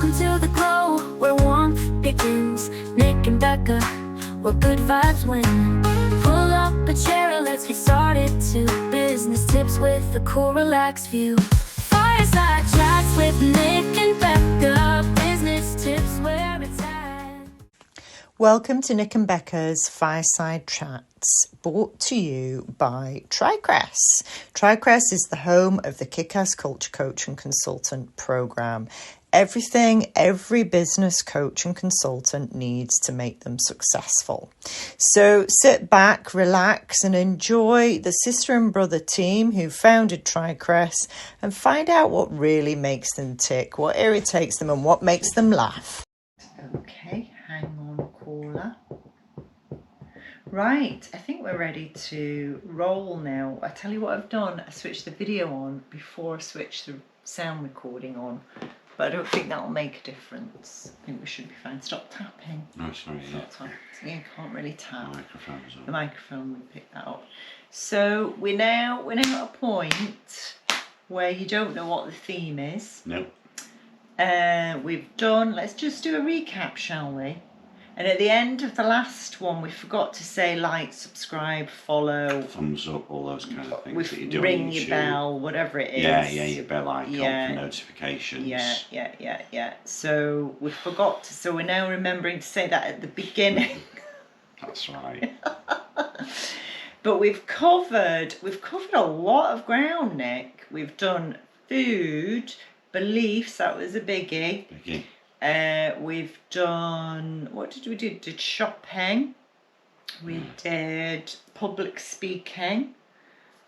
Welcome to the glow, where warmth begins. Nick and Becca, where good vibes win. Pull up a chair and let's get started to business tips with a cool, relaxed view. Fireside chats with Nick and Becca. Business tips where it's at. Welcome to Nick and Becca's Fireside Chats, brought to you by TriCress. TriCress is the home of the Kick-Ass Culture Coach and Consultant program. Everything every business coach and consultant needs to make them successful. So sit back, relax, and enjoy the sister and brother team who founded TriCress and find out what really makes them tick, what irritates them, and what makes them laugh. Okay, hang on, caller. Right, I think we're ready to roll now. I tell you what I've done, I switched the video on before I switched the sound recording on, but I don't think that'll make a difference. I think we should be fine. Stop tapping. No, sorry, Stop tapping. You can't really tap. The microphone's on. The microphone will pick that up. So we're now at a point where you don't know what the theme is. Nope. We've done, let's just do a recap, shall we? And at the end of the last one, we forgot to say like, subscribe, follow. Thumbs up, all those kind of things that you do ring on your YouTube. bell, whatever it is. Yeah, your bell icon Yeah. for notifications. Yeah. So we forgot to, so we're now remembering to say that at the beginning. That's right. But we've covered a lot of ground, Nick. We've done food, beliefs, that was a biggie. Biggie. We've done, what did we do? Did shopping. We did public speaking.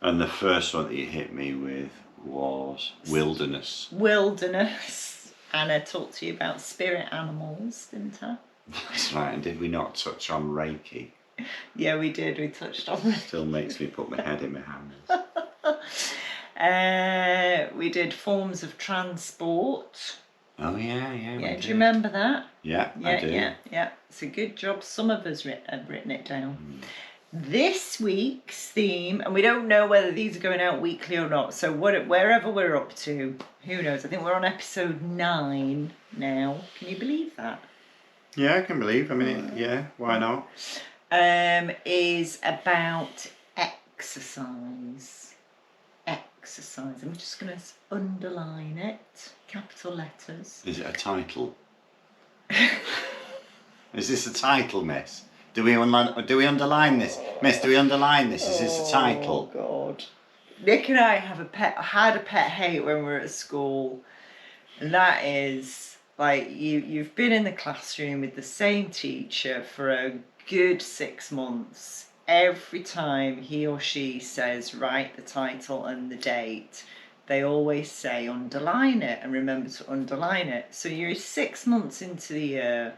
And the first one that you hit me with was wilderness. Wilderness. And I talked to you about spirit animals, didn't I? That's right. And did we not touch on Reiki? Yeah, we did. We touched on it. Still makes me put my head in my hands. We did forms of transport. Oh, yeah. Yeah, do you remember that? Yeah, I do. Yeah. It's a good job some of us have written it down. This week's theme, and we don't know whether these are going out weekly or not, so wherever we're up to, who knows? I think we're on episode 9 now. Can you believe that? Yeah, I can believe. I mean, yeah, why not? Is about exercise. I'm just going to underline it, capital letters. Is it a title? Is this a title, miss? Do we underline this? Miss, do we underline this? Is this a title? Oh, God. Nick and I had a pet hate when we were at school. And that is, like, you've been in the classroom with the same teacher for a good 6 months. Every time he or she says, write the title and the date, they always say, underline it, and remember to underline it. So you're 6 months into the year.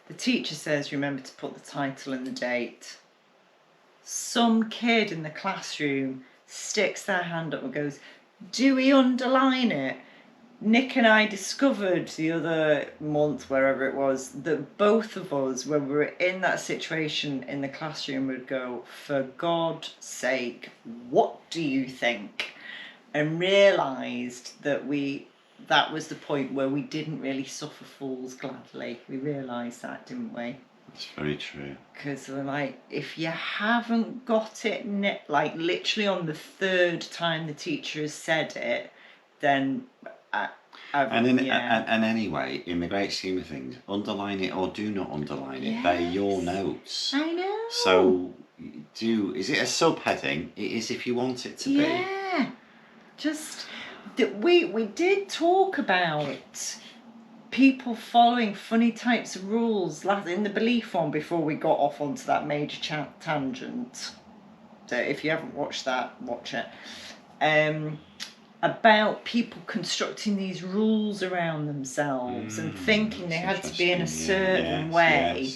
The teacher says, remember to put the title and the date. Some kid in the classroom sticks their hand up and goes, do we underline it? Nick and I discovered the other month, wherever it was, that both of us, when we were in that situation in the classroom, would go, for God's sake, what do you think? And realised that that was the point where we didn't really suffer fools gladly. We realised that, didn't we? That's very true. Because we're like, if you haven't got it, like literally on the 3rd time the teacher has said it, then... And anyway, in the great scheme of things, underline it or do not underline it. Yes. They're your notes. I know. So, is it a subheading? It is if you want it to be. Yeah. Just, we did talk about people following funny types of rules in the belief one before we got off onto that major tangent. So if you haven't watched that, watch it. About people constructing these rules around themselves and thinking they had to be in a certain way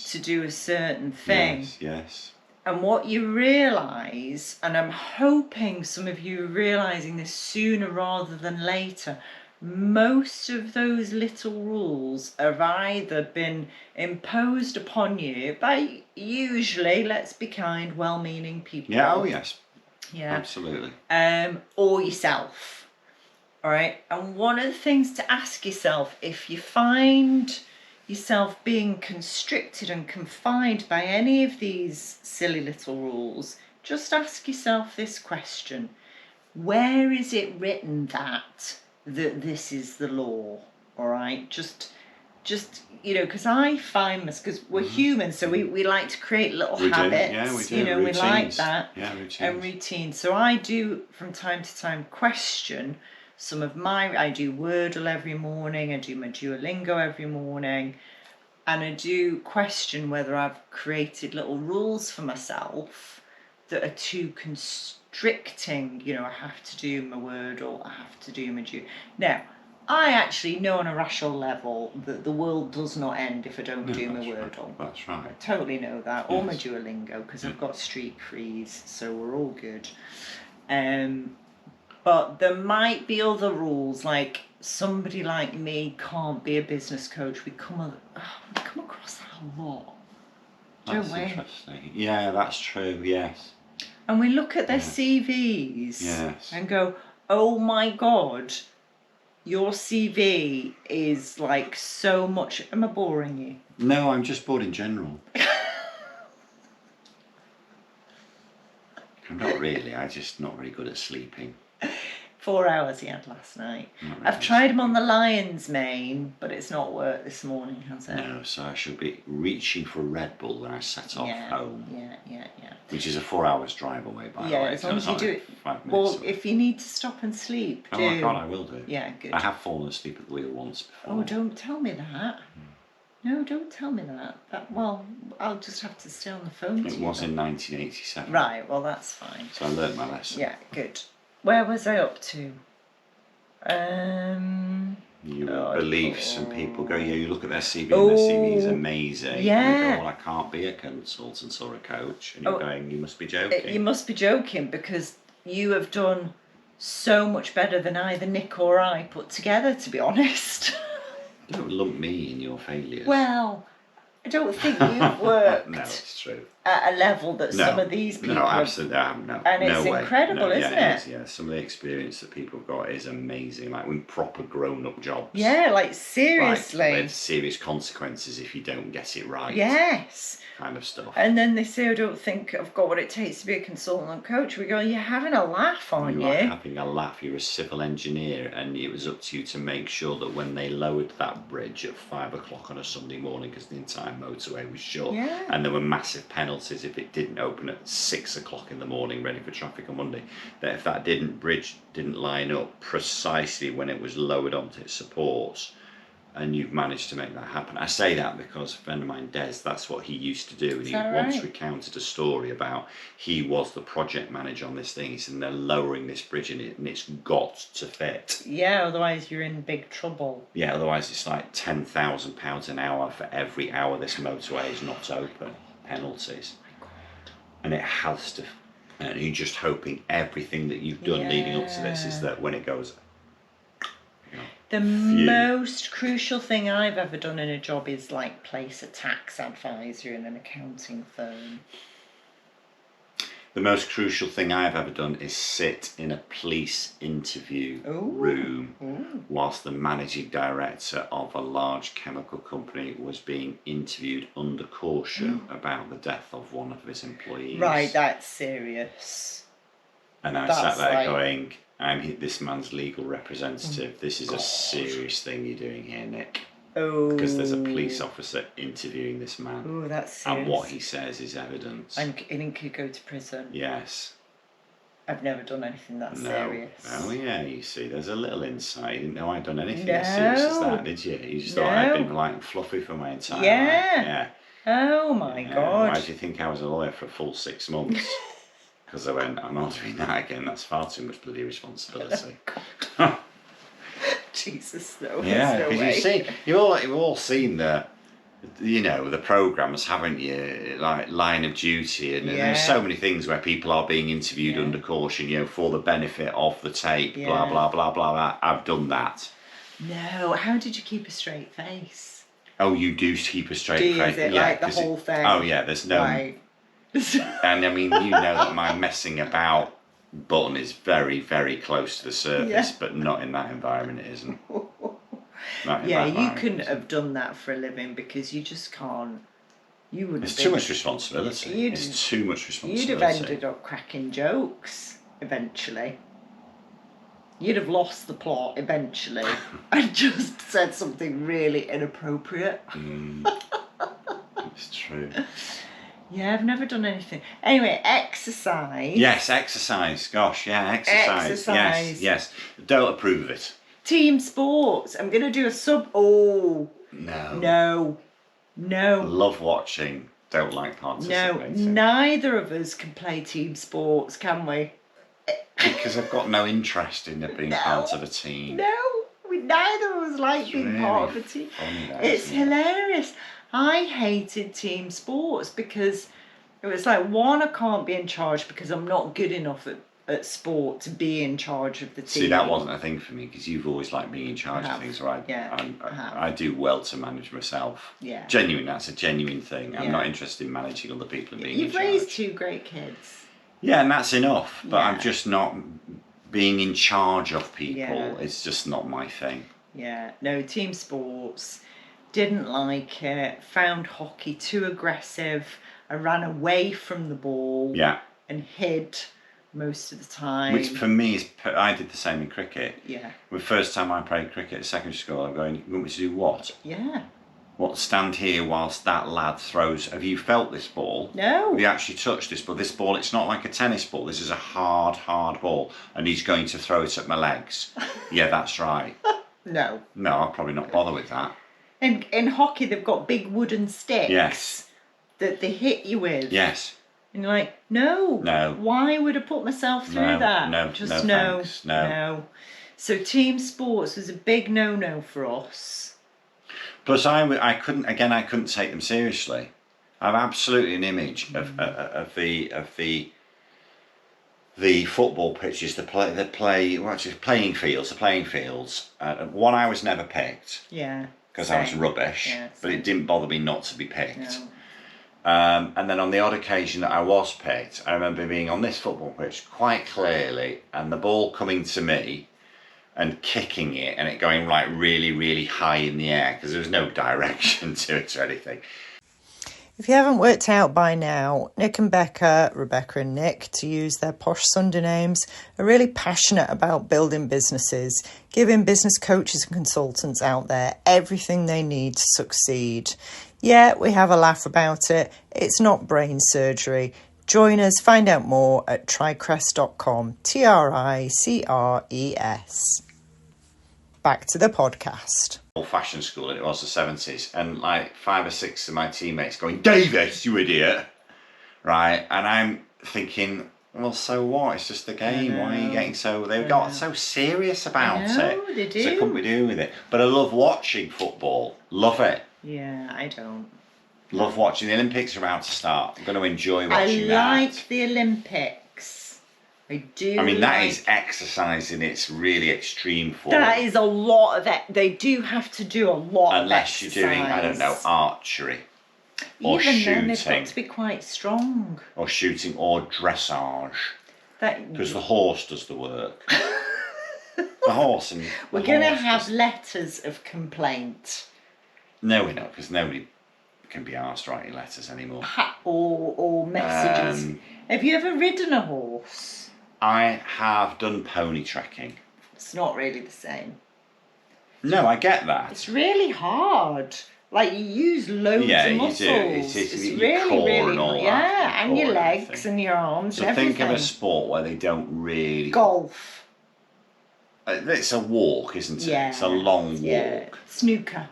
to do a certain thing. Yes. And what you realise, and I'm hoping some of you are realising this sooner rather than later, most of those little rules have either been imposed upon you by usually, let's be kind, well-meaning people. Yeah, oh yes. Yeah. Absolutely. Or yourself. All right. And one of the things to ask yourself, if you find yourself being constricted and confined by any of these silly little rules, just ask yourself this question. Where is it written that this is the law? All right. Just because I find this, because we're human, so we like to create little habits. Yeah, we do. We like Routines. that. Yeah, routines. And routines. So I do from time to time question some of I do Wordle every morning, I do my Duolingo every morning, and I do question whether I've created little rules for myself that are too constricting. I have to do my Wordle, I have to do my Now, I actually know on a rational level that the world does not end if I don't do my Wordle. That's right. I totally know that. Yes. Or my Duolingo, because I've got streak freeze, so we're all good. But there might be other rules, like somebody like me can't be a business coach. We come across that a lot. That's interesting. Yeah, that's true, yes. And we look at their CVs Yes. and go, oh my God, your CV is like so much. Am I boring you? No, I'm just bored in general. I'm not really, I'm just not very good at sleeping. 4 hours he had last night. Not really I've tried him on the lion's mane, but it's not worked this morning, has it? No, so I should be reaching for a Red Bull when I set off home. Yeah. Which is a 4 hours drive away, by the way. As long as you do it. 5 minutes Well, away. if you need to stop and sleep, Oh do. my God, I will do. Yeah, good. I have fallen asleep at the wheel once before. Oh, don't tell me that. No, don't tell me that. Well, I'll just have to stay on the phone to It you. was in 1987. Right, well, that's fine. So I learnt my lesson. Yeah, good. Where was I up to? You believe some people go, yeah, you look at their CV Oh, and their CV is amazing. yeah. And you go, well, I can't be a consultant or a coach. And you're going, you must be joking. You must be joking, because you have done so much better than either Nick or I put together, to be honest. Don't lump me in your failures. Well, I don't think you've worked No, it's true. at a level that some of these people No, have. absolutely. No, And no it's way. incredible, No, isn't yeah, it? is, yeah, some of the experience that people have got is amazing. Like with proper grown-up jobs. Yeah, like seriously. Like, with serious consequences if you don't get it right. Yes. Kind of stuff. And then they say, I don't think I've got what it takes to be a consultant and coach. We go, you're having a laugh, aren't you? You are having a laugh. You're a civil engineer, and it was up to you to make sure that when they lowered that bridge at 5 o'clock on a Sunday morning, because the entire motorway was shut, Yeah. and there were massive penalties if it didn't open at 6 o'clock in the morning, ready for traffic on Monday, that if that bridge didn't line up precisely when it was lowered onto its supports, and you've managed to make that happen. I say that because a friend of mine, Des, that's what he used to do. And he once recounted a story about he was the project manager on this thing. He said, they're lowering this bridge in it and it's got to fit. Yeah, otherwise you're in big trouble. Yeah, otherwise it's like £10,000 an hour for every hour this motorway is not open. Penalties. And it has to. And you're just hoping everything that you've done leading up to this is that when it goes... The most crucial thing I've ever done in a job is like place a tax advisor in an accounting firm. The most crucial thing I've ever done is sit in a police interview room whilst the managing director of a large chemical company was being interviewed under caution about the death of one of his employees. Right, that's serious. And I sat there going, I'm this man's legal representative. This is a serious thing you're doing here, Nick. Oh. Because there's a police officer interviewing this man. Oh, that's serious. And what he says is evidence. And he could go to prison. Yes. I've never done anything that serious. Oh yeah, you see, there's a little insight. You didn't know I'd done anything as serious as that, did you? You just thought I'd been light and fluffy for my entire life. Yeah. Oh my God. Why do you think I was a lawyer for a full 6 months? Because I went, I'm not doing that again. That's far too much bloody responsibility. Jesus, no. Yeah, because you've all seen the programmes, haven't you? Like Line of Duty, and there's so many things where people are being interviewed under caution, for the benefit of the tape, blah blah blah blah. I've done that. No, how did you keep a straight face? Oh, you do keep a straight face. Is it like the whole thing? Oh yeah, there's no. Right. And I mean, you know that my messing about button is very, very close to the surface, Yeah. but not in that environment. It isn't. Not in Yeah, that you environment, couldn't it have isn't. done that for a living because you just can't. You would. It's have too been- much responsibility. You'd- It's too much You'd responsibility. have ended up cracking jokes eventually. You'd have lost the plot eventually and just said something really inappropriate. It's true. Yeah, I've never done anything. Anyway, exercise. Yes, exercise. Gosh, yeah, exercise. Exercise. Yes. Don't approve of it. Team sports. I'm going to do a sub. Oh, No. no. Love watching. Don't like No, participating. neither of us can play team sports, can we? Because I've got no interest in it being No. part of a team. No, neither of us like It's being really part of a team. funny, that, It's isn't it? hilarious. I hated team sports because it was like, one, I can't be in charge because I'm not good enough at sport to be in charge of the team. See, that wasn't a thing for me because you've always liked being in charge I of have. things, right? Yeah, I have. I do well to manage myself. Yeah. Genuine, that's a genuine thing. I'm Yeah. not interested in managing other people and being You've in raised charge. 2 great kids. Yeah, and that's enough. But Yeah. I'm just not being in charge of people. Yeah. It's just not my thing. Yeah, no, team sports, didn't like it, found hockey too aggressive. I ran away from the ball Yeah. and hid most of the time. Which for me is, I did the same in cricket. Yeah, The first time I played cricket at secondary school, I'm going, you want me to do what? yeah. What, stand here whilst that lad throws? Have you felt this ball? No. Have you actually touched this ball? This ball, it's not like a tennis ball. This is a hard, hard ball. And he's going to throw it at my legs. Yeah, that's right. No. No, I'll probably not bother with that. And in hockey, they've got big wooden sticks Yes. that they hit you with. Yes. And you're like, no. No. Why would I put myself through No, that? no, Just no thanks, no. no. So team sports was a big no-no for us. Plus, I couldn't take them seriously. I have absolutely an image of the football pitches, the playing fields. One I was never picked Yeah. because I was same. rubbish, Yeah, but same. it didn't bother me not to be picked. No. And then on the odd occasion that I was picked, I remember being on this football pitch quite clearly, and the ball coming to me, and kicking it, and it going like really, really high in the air because there was no direction to it or anything. If you haven't worked out by now, Nick and Becca, Rebecca and Nick, to use their posh Sunday names, are really passionate about building businesses, giving business coaches and consultants out there everything they need to succeed. Yeah, we have a laugh about it. It's not brain surgery. Join us, find out more at tricrest.com, TRICRES. Back to the podcast. Old-fashioned school, and it was the 70s, and like 5 or 6 of my teammates going, "Davis, you idiot!" Right, and I'm thinking, well, so what? It's just the game. Why are you getting so? They got so serious about know, it. they do. So I couldn't be doing with it. But I love watching football. Love it. Yeah, I don't. Love watching. The Olympics are about to start. I'm going to enjoy I watching like that. the Olympics. I do. I mean, that like- is exercise in its really extreme form. That is a lot of it. They do have to do a lot Unless of you're exercise. doing, I don't know, archery. Or Even then, they've shooting. got to be quite strong. Or shooting or dressage. That Because the horse does the work. The horse and we're the going to horse have does- letters of complaint No, we're not, because nobody can be asked writing letters anymore. or messages. Have you ever ridden a horse? I have done pony trekking. It's not really the same. No, I get that. It's really hard. Like, you use loads Yeah, of you do. muscles. It's It's your really, core really and all hard. that, Yeah, your and your core and legs everything. and your arms So and think everything. of a sport where they don't really... Golf. It's a walk, isn't it? Yeah. It's a long walk. Yeah. Snooker.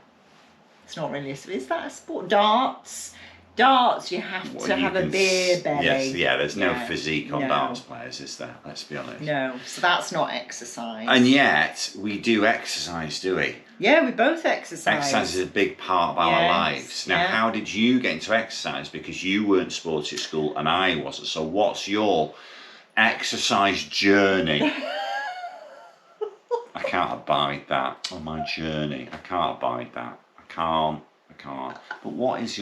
It's not really is that a sport? Darts. Darts, you have Well, to you have a can beer belly. Yes, yeah, there's no Yeah. physique on No. darts players, is there? Let's be honest. No, so that's not exercise. And yet, we do exercise, do we? Yeah, we both exercise. Exercise is a big part of our Yes, lives. Now, yeah. how did you get into exercise? Because you weren't sporty at school and I wasn't. So what's your exercise journey? I can't abide that on my journey. I can't abide that. I can't. But what was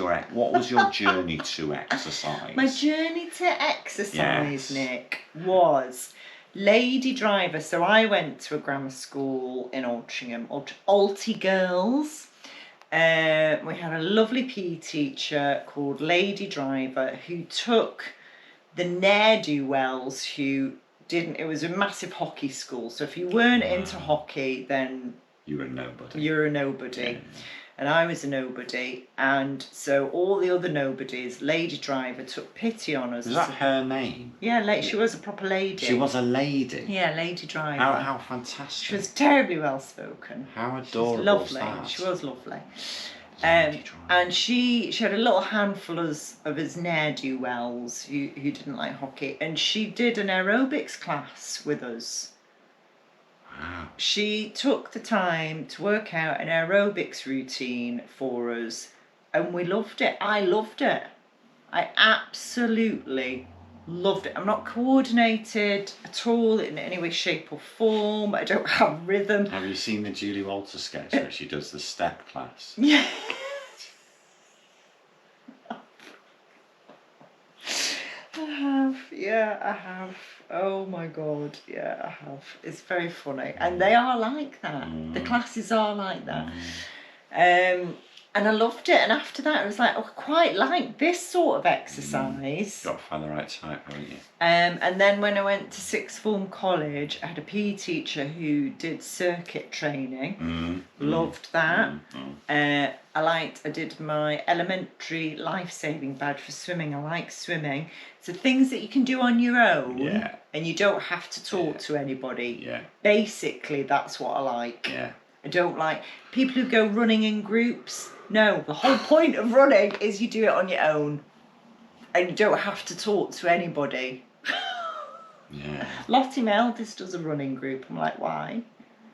your journey to exercise? My journey to exercise, Yes. Nick, was lady driver. So I went to a grammar school in Altrincham, Alty Girls. We had a lovely PE teacher called Lady Driver who took the ne'er-do-wells who didn't. It was a massive hockey school, so if you weren't into hockey, then You were a nobody. you're a nobody. And I was a nobody, and so all the other nobodies, Lady Driver took pity on us. Was that her name? Yeah, she was a proper lady. She was a lady. Yeah, Lady Driver. How fantastic. She was terribly well spoken. How She adorable was lovely. was that? She was lovely. Lady Driver. And she had a little handful of us ne'er-do-wells who didn't like hockey, and she did an aerobics class with us. Wow. She took the time to work out an aerobics routine for us, and we loved it. I loved it. I absolutely loved it. I'm not coordinated at all in any way, shape or form. I don't have rhythm. Have you seen the Julie Walters sketch where she does the step class? Yeah. I have. Oh my God, yeah, I have. It's very funny. And they are like that. The classes are like that. And I loved it. And after that, I was like, oh, I quite like this sort of exercise. Got to find the right type, haven't you? And then when I went to sixth form college, I had a PE teacher who did circuit training. Loved that. I did my elementary life-saving badge for swimming. I like swimming. So things that you can do on your own, and you don't have to talk to anybody. Yeah. Basically, that's what I like. Yeah. I don't like people who go running in groups. No, the whole point of running is you do it on your own, and you don't have to talk to anybody. Yeah. Lottie, my eldest, does a running group. I'm like, why?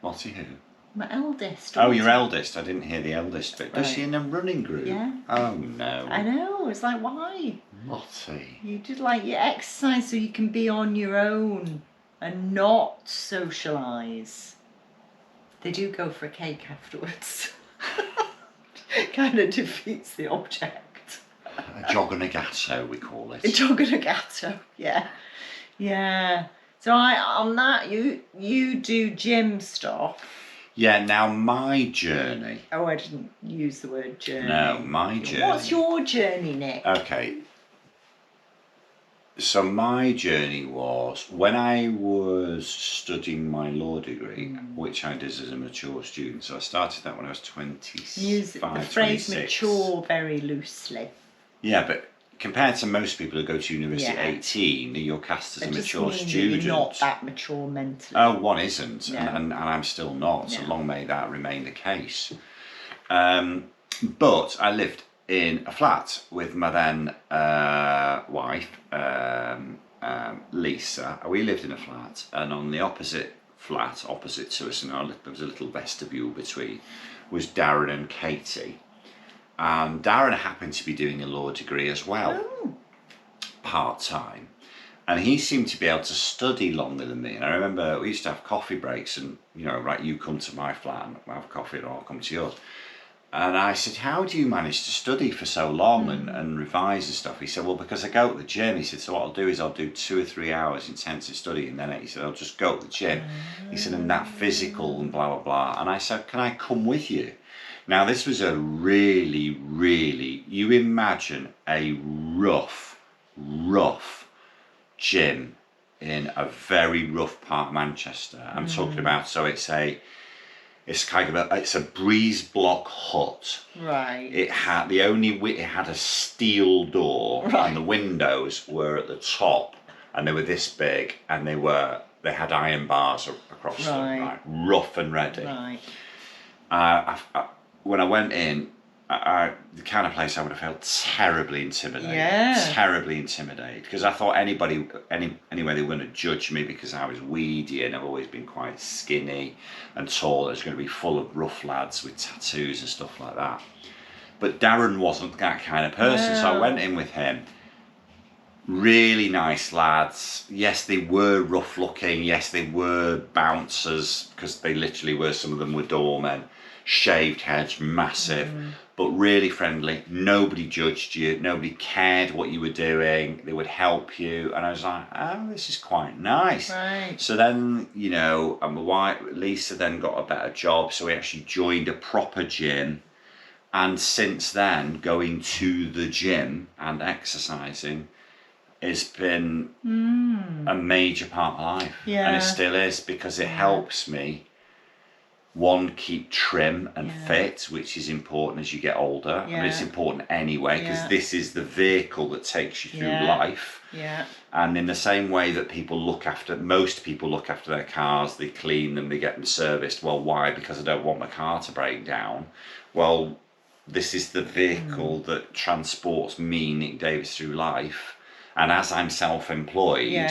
Lottie who? My eldest. Oh, your eldest. I didn't hear the eldest bit. Does Right. she in a running group? Yeah. Oh, no. I know. It's like, why? Lottie. You did like your exercise so you can be on your own and not socialise. They do go for a cake afterwards. Kind of defeats the object. A jogger we call it. A jogger, yeah. Yeah. So on that, you do gym stuff. Yeah, now my journey. Oh, I didn't use the word journey. No, my journey. What's your journey, Nick? Okay. So my journey was when I was studying my law degree, which I did as a mature student. So I started that when I was 25, Use the phrase 26. mature very loosely. Yeah, but compared to most people who go to university Yeah. at 18, you're cast as It a just mature means that student. you're not that mature mentally. Oh, one isn't, No. and I'm still not, so No. long may that remain the case. But I lived in a flat with my then wife, Lisa. We lived in a flat, and on the opposite to us, and there was a little vestibule between, was Darren and Katie. And Darren happened to be doing a law degree as well, part-time. And he seemed to be able to study longer than me. And I remember we used to have coffee breaks and, right, you come to my flat and we'll have coffee and I'll come to yours. And I said, how do you manage to study for so long and revise and stuff? He said, well, because I go to the gym. He said, so what I'll do is I'll do 2 or 3 hours intensive study. And then he said, I'll just go to the gym. He said, and that physical and blah, blah, blah. And I said, can I come with you? Now, this was a really, really, you imagine a rough gym in a very rough part of Manchester. I'm talking about, so it's a breeze block hut. Right. It had it had a steel door, and the windows were at the top, and they were this big, and they had iron bars across them, right? Rough and ready. Right. When I went in, the kind of place I would have felt terribly intimidated. Yeah. Terribly intimidated, because I thought anyway they were going to judge me because I was weedy and I've always been quite skinny and tall. It was going to be full of rough lads with tattoos and stuff like that. But Darren wasn't that kind of person, so I went in with him. Really nice lads. Yes, they were rough looking. Yes, they were bouncers, because they literally were. Some of them were doormen. Shaved heads, massive, but really friendly. Nobody judged you. Nobody cared what you were doing. They would help you. And I was like, oh, this is quite nice. Right. So then, you know, and my wife, Lisa, then got a better job. So we actually joined a proper gym. And since then, going to the gym and exercising has been a major part of my life. Yeah. And it still is, because it helps me, one, keep trim and fit, which is important as you get older. I mean, it's important anyway, because this is the vehicle that takes you through life. Yeah. And in the same way that most people look after their cars, they clean them, they get them serviced. Well, why? Because I don't want my car to break down. Well, this is the vehicle that transports me, Nick Davis, through life. And as I'm self-employed,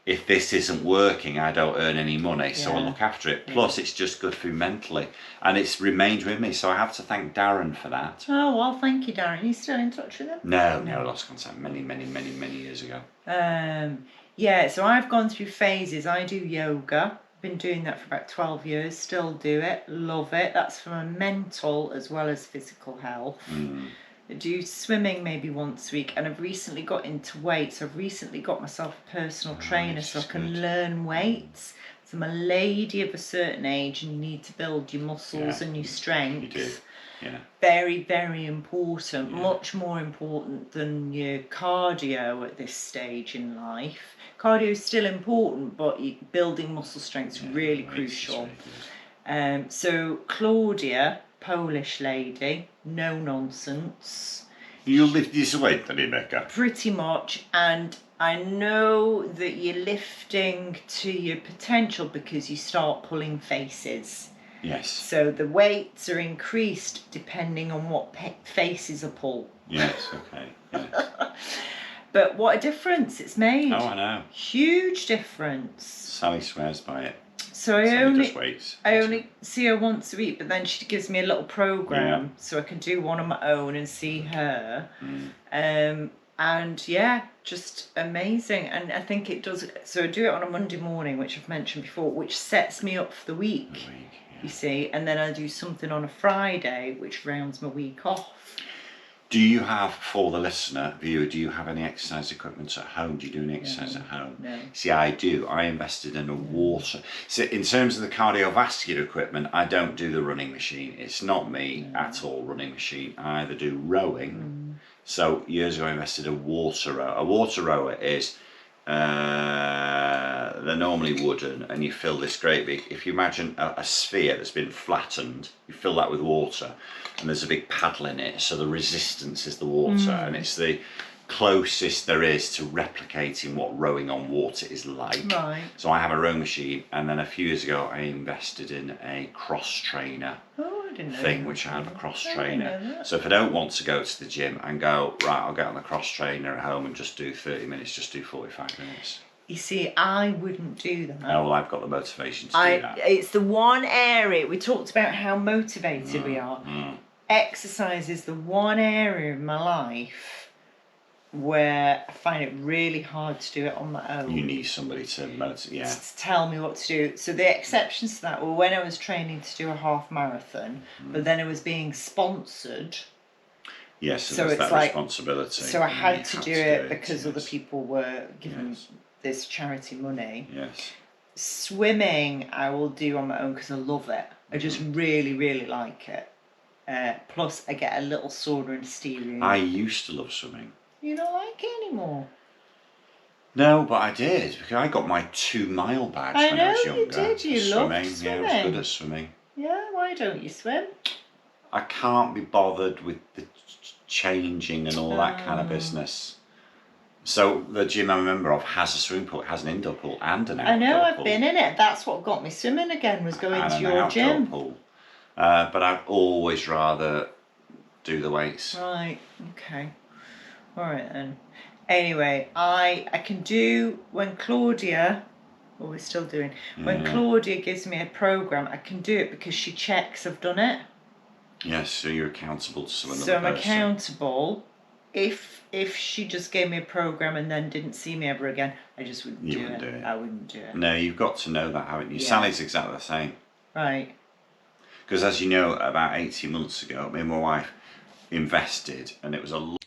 if this isn't working, I don't earn any money, so I look after it. Plus, it's just good for me mentally, and it's remained with me. So I have to thank Darren for that. Oh, well, thank you, Darren. Are you still in touch with him? No, I lost contact many years ago. Yeah, so I've gone through phases. I do yoga. Been doing that for about 12 years. Still do it. Love it. That's for my mental as well as physical health. I do swimming maybe once a week, and I've recently got into weights. I've recently got myself a personal trainer so I can learn weights. So I'm a lady of a certain age, and you need to build your muscles and your strength. You do. Yeah. Very, very important. Much more important than your cardio at this stage in life. Cardio is still important, but building muscle strength is really crucial. So Claudia, Polish lady, no nonsense. You lift this weight, Rebecca? Pretty much, and I know that you're lifting to your potential because you start pulling faces. Yes. So the weights are increased depending on what faces are pulled. Yes, okay. Yes. But what a difference it's made. Oh, I know. Huge difference. Sally swears by it. So I Sally only see her once a week, but then she gives me a little program so I can do one on my own and see her. And yeah, just amazing. And I think it does. So I do it on a Monday morning, which I've mentioned before, which sets me up for the week. You see, and then I do something on a Friday, which rounds my week off. Do you have, for the viewer, do you have any exercise equipment at home? Do you do any exercise at home? No. See, I do. I invested in a water. So in terms of the cardiovascular equipment, I don't do the running machine. It's not me at all, running machine. I either do rowing. So years ago I invested in a water rower. A water rower is, they're normally wooden, and you fill this great big, if you imagine a sphere that's been flattened, you fill that with water, and there's a big paddle in it, so the resistance is the water, and it's the closest there is to replicating what rowing on water is like. Right. So I have a rowing machine, and then a few years ago I invested in a cross trainer thing, which I have a cross trainer. So if I don't want to go to the gym and go, right, I'll get on the cross trainer at home and just do 30 minutes, just do 45 minutes. You see, I wouldn't do that. Oh, well, I've got the motivation to do that. It's the one area, we talked about how motivated we are. Exercise is the one area of my life where I find it really hard to do it on my own. You need somebody to motivate, to tell me what to do. So the exceptions to that were when I was training to do a half marathon, but then I was being sponsored. Yes, so there's that responsibility. So I had to do it because other people were giving this charity money. Yes. Swimming I will do on my own because I love it. I just really, really like it. Plus I get a little sauna and steering. I used to love swimming. You don't like it anymore? No, but I did, because I got my 2-mile badge when I was younger. You did. You loved swimming. Yeah, I was good at swimming. Yeah, why don't you swim? I can't be bothered with the changing and all that kind of business. So the gym I'm a member of has a swimming pool, it has an indoor pool and an outdoor pool. I know, I've been in it. That's what got me swimming again, was going to your gym. Pool. But I'd always rather do the weights. Right, okay. All right then. Anyway, I can do when Claudia, what we're still doing, when Claudia gives me a program, I can do it because she checks I've done it. Yes, so you're accountable to someone. So I'm accountable, if she just gave me a program and then didn't see me ever again, I just wouldn't do it. I wouldn't do it. No, you've got to know that, haven't you? Yeah. Sally's exactly the same. Right. Because as you know, about 18 months ago, me and my wife invested, and it was a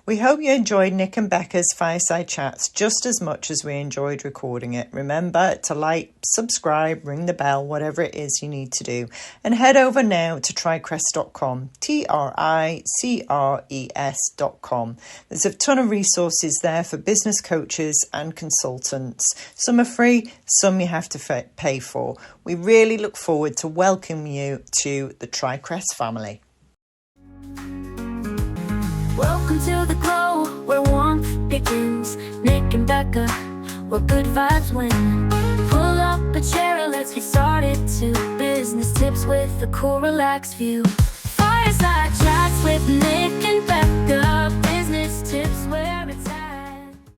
We hope you enjoyed Nick and Becca's Fireside Chats just as much as we enjoyed recording it. Remember to like, subscribe, ring the bell, whatever it is you need to do. And head over now to tricrest.com, TRICRES.com. There's a ton of resources there for business coaches and consultants. Some are free, some you have to pay for. We really look forward to welcoming you to the TriCrest family. Welcome to the glow, where warmth begins. Nick and Becca, where good vibes win. Pull up a chair and let's get started to business tips with a cool, relaxed view. Fireside chats with Nick and Becca, business tips where